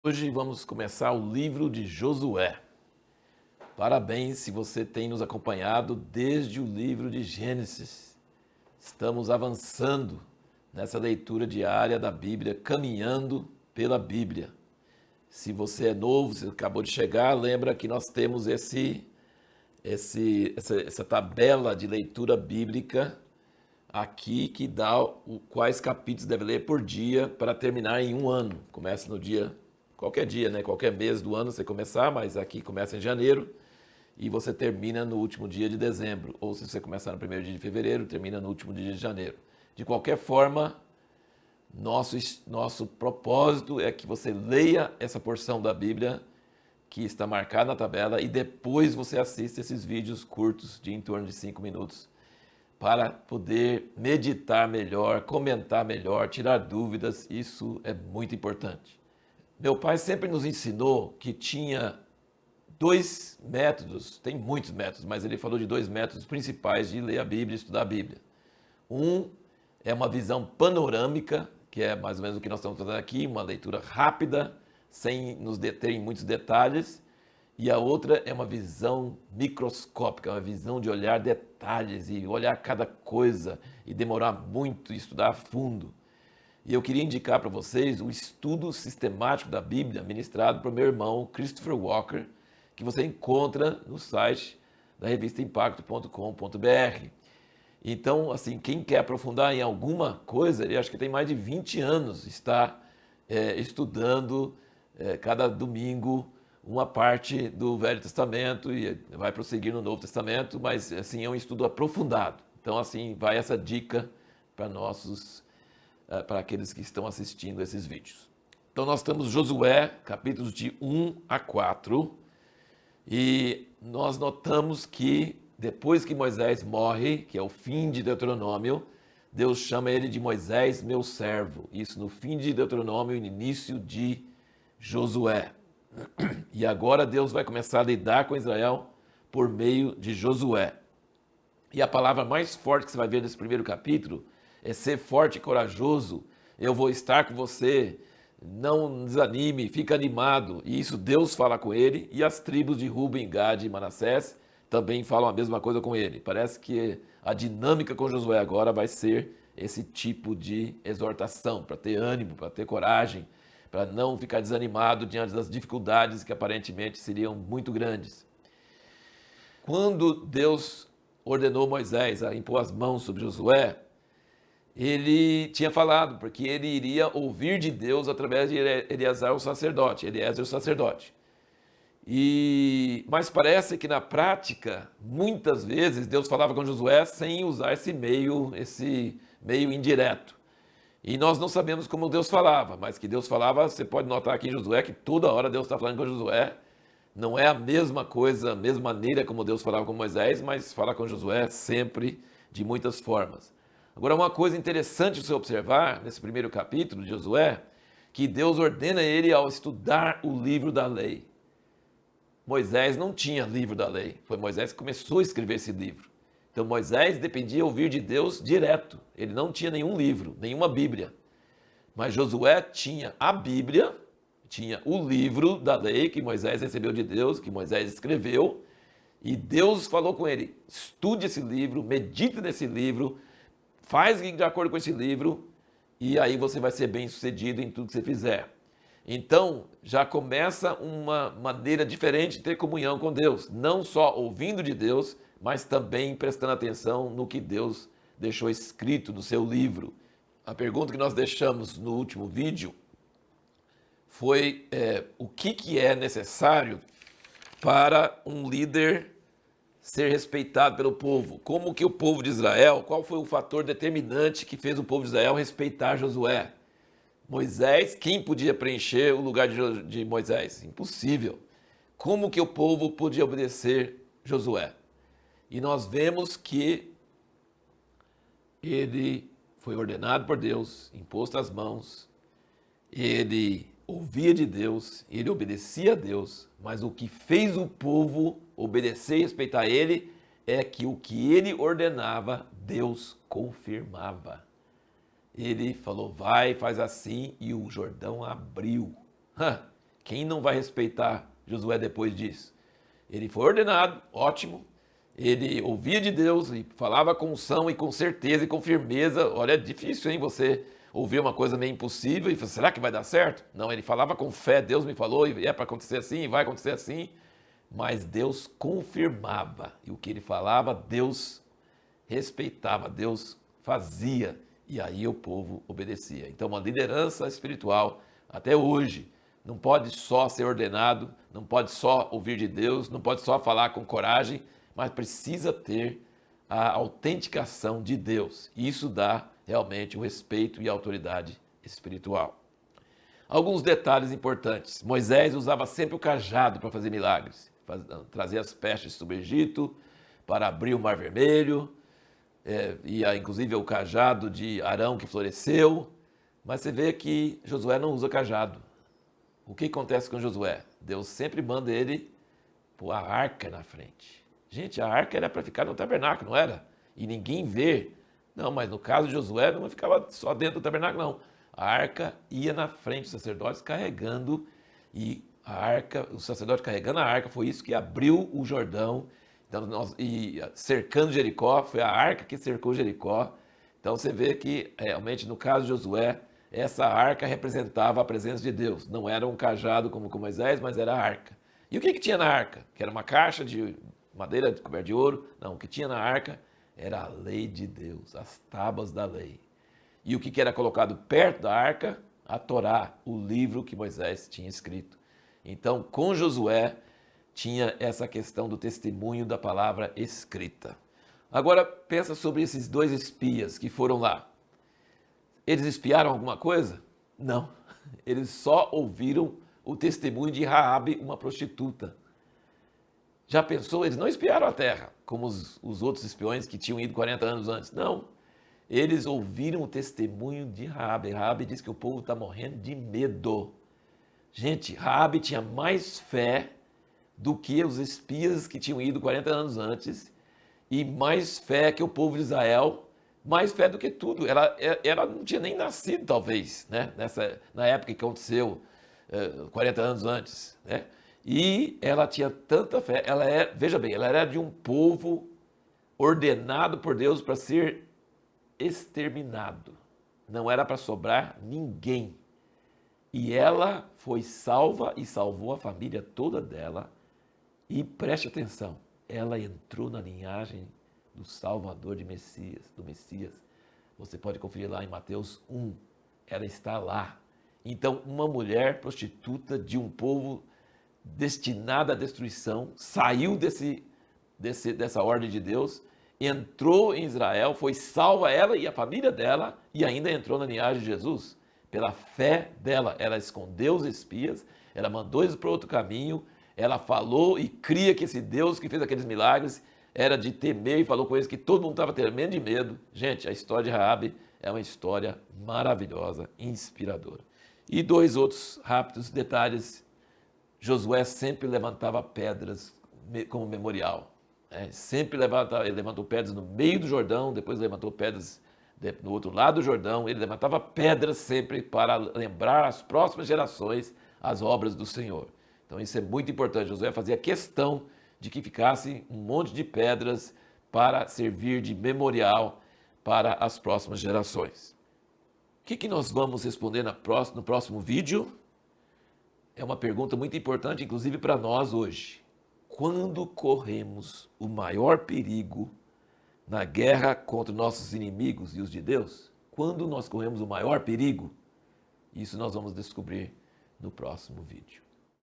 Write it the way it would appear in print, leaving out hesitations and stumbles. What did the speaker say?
Hoje vamos começar o livro de Josué. Parabéns se você tem nos acompanhado desde o livro de Gênesis. Estamos avançando nessa leitura diária da Bíblia, caminhando pela Bíblia. Se você é novo, se acabou de chegar, lembra que nós temos essa tabela de leitura bíblica aqui que dá quais capítulos deve ler por dia para terminar em um ano. Começa no qualquer dia, né? Qualquer mês do ano você começar, mas aqui começa em janeiro e você termina no último dia de dezembro. Ou se você começar no primeiro dia de fevereiro, termina no último dia de janeiro. De qualquer forma, nosso propósito é que você leia essa porção da Bíblia que está marcada na tabela e depois você assista esses vídeos curtos de em torno de 5 minutos para poder meditar melhor, comentar melhor, tirar dúvidas. Isso é muito importante. Meu pai sempre nos ensinou que tinha dois métodos, tem muitos métodos, mas ele falou de dois métodos principais de ler a Bíblia e estudar a Bíblia. Um é uma visão panorâmica, que é mais ou menos o que nós estamos fazendo aqui, uma leitura rápida, sem nos deter em muitos detalhes. E a outra é uma visão microscópica, uma visão de olhar detalhes e olhar cada coisa e demorar muito e estudar a fundo. E eu queria indicar para vocês o estudo sistemático da Bíblia ministrado por meu irmão Christopher Walker, que você encontra no site da revista impacto.com.br. Então, assim, quem quer aprofundar em alguma coisa, ele acho que tem mais de 20 anos, está estudando cada domingo uma parte do Velho Testamento e vai prosseguir no Novo Testamento, mas assim é um estudo aprofundado. Então, assim, vai essa dica para aqueles que estão assistindo esses vídeos. Então, nós temos Josué, capítulos de 1 a 4, e nós notamos que depois que Moisés morre, que é o fim de Deuteronômio, Deus chama ele de Moisés, meu servo. Isso no fim de Deuteronômio e no início de Josué. E agora Deus vai começar a lidar com Israel por meio de Josué. E a palavra mais forte que você vai ver nesse primeiro capítulo é ser forte e corajoso. Eu vou estar com você, não desanime, fica animado. E isso Deus fala com ele, e as tribos de Ruben, Gad e Manassés também falam a mesma coisa com ele. Parece que a dinâmica com Josué agora vai ser esse tipo de exortação, para ter ânimo, para ter coragem, para não ficar desanimado diante das dificuldades que aparentemente seriam muito grandes. Quando Deus ordenou Moisés a impor as mãos sobre Josué, ele tinha falado, porque ele iria ouvir de Deus através de Eliezer o sacerdote. Mas parece que na prática, muitas vezes, Deus falava com Josué sem usar esse meio indireto. E nós não sabemos como Deus falava, mas que Deus falava, você pode notar aqui em Josué que toda hora Deus está falando com Josué. Não é a mesma coisa, a mesma maneira como Deus falava com Moisés, mas fala com Josué sempre de muitas formas. Agora, uma coisa interessante de você observar nesse primeiro capítulo de Josué, que Deus ordena ele ao estudar o livro da lei. Moisés não tinha livro da lei, foi Moisés que começou a escrever esse livro. Então Moisés dependia ouvir de Deus direto, ele não tinha nenhum livro, nenhuma Bíblia. Mas Josué tinha a Bíblia, tinha o livro da lei que Moisés recebeu de Deus, que Moisés escreveu, e Deus falou com ele: estude esse livro, medite nesse livro, faz de acordo com esse livro, e aí você vai ser bem sucedido em tudo que você fizer. Então, já começa uma maneira diferente de ter comunhão com Deus, não só ouvindo de Deus, mas também prestando atenção no que Deus deixou escrito no seu livro. A pergunta que nós deixamos no último vídeo foi o que é necessário para um líder ser respeitado pelo povo. Como que o povo de Israel, qual foi o fator determinante que fez o povo de Israel respeitar Josué? Moisés, quem podia preencher o lugar de Moisés? Impossível. Como que o povo podia obedecer Josué? E nós vemos que ele foi ordenado por Deus, imposto as mãos, ele ouvia de Deus, ele obedecia a Deus, mas o que fez o povo obedecer e respeitar ele é que o que ele ordenava, Deus confirmava. Ele falou, vai, faz assim, e o Jordão abriu. Quem não vai respeitar Josué depois disso? Ele foi ordenado, ótimo. Ele ouvia de Deus e falava com unção e com certeza e com firmeza. Olha, é difícil, hein, você ouvir uma coisa meio impossível e falar, será que vai dar certo? Não, ele falava com fé, Deus me falou e é para acontecer assim, e vai acontecer assim. Mas Deus confirmava. E o que ele falava, Deus respeitava, Deus fazia. E aí o povo obedecia. Então, uma liderança espiritual, até hoje, não pode só ser ordenado, não pode só ouvir de Deus, não pode só falar com coragem, mas precisa ter a autenticação de Deus. Isso dá realmente o respeito e a autoridade espiritual. Alguns detalhes importantes. Moisés usava sempre o cajado para fazer milagres, trazer as pestes sobre o Egito, para abrir o Mar Vermelho, e inclusive o cajado de Arão que floresceu. Mas você vê que Josué não usa cajado. O que acontece com Josué? Deus sempre manda ele pôr a arca na frente. Gente, a arca era para ficar no tabernáculo, não era? E ninguém vê. Não, mas no caso de Josué não ficava só dentro do tabernáculo, não. A arca ia na frente, os sacerdotes carregando, e a arca, o sacerdote carregando a arca, foi isso que abriu o Jordão. Então, e cercando Jericó, foi a arca que cercou Jericó. Então você vê que realmente no caso de Josué, essa arca representava a presença de Deus. Não era um cajado como com Moisés, mas era a arca. E o que tinha na arca? Que era uma caixa de madeira coberta de ouro? Não, o que tinha na arca era a lei de Deus, as tábuas da lei. E o que era colocado perto da arca? A Torá, o livro que Moisés tinha escrito. Então, com Josué, tinha essa questão do testemunho da palavra escrita. Agora, pensa sobre esses dois espias que foram lá. Eles espiaram alguma coisa? Não. Eles só ouviram o testemunho de Raabe, uma prostituta. Já pensou? Eles não espiaram a terra, como os outros espiões que tinham ido 40 anos antes. Não. Eles ouviram o testemunho de Raabe. Raabe diz que o povo está morrendo de medo. Gente, Raabe tinha mais fé do que os espias que tinham ido 40 anos antes e mais fé que o povo de Israel, mais fé do que tudo. Ela não tinha nem nascido, talvez, né? Na época que aconteceu, 40 anos antes, né? E ela tinha tanta fé, veja bem, ela era de um povo ordenado por Deus para ser exterminado. Não era para sobrar ninguém. E ela foi salva e salvou a família toda dela. E preste atenção, ela entrou na linhagem do Salvador do Messias. Você pode conferir lá em Mateus 1, ela está lá. Então, uma mulher prostituta de um povo destinado à destruição, saiu dessa ordem de Deus, entrou em Israel, foi salva ela e a família dela, e ainda entrou na linhagem de Jesus. Pela fé dela, ela escondeu os espias, ela mandou eles para outro caminho, ela falou e cria que esse Deus que fez aqueles milagres era de temer e falou com eles que todo mundo estava tremendo de medo. Gente, a história de Raabe é uma história maravilhosa, inspiradora. E dois outros rápidos detalhes. Josué sempre levantava pedras como memorial. Sempre ele levantou pedras no meio do Jordão, depois levantou pedras no outro lado do Jordão. Ele levantava pedras sempre para lembrar as próximas gerações as obras do Senhor. Então isso é muito importante. Josué fazia questão de que ficasse um monte de pedras para servir de memorial para as próximas gerações. O que nós vamos responder no próximo vídeo? É uma pergunta muito importante, inclusive para nós hoje. Quando corremos o maior perigo na guerra contra nossos inimigos e os de Deus? Quando nós corremos o maior perigo? Isso nós vamos descobrir no próximo vídeo.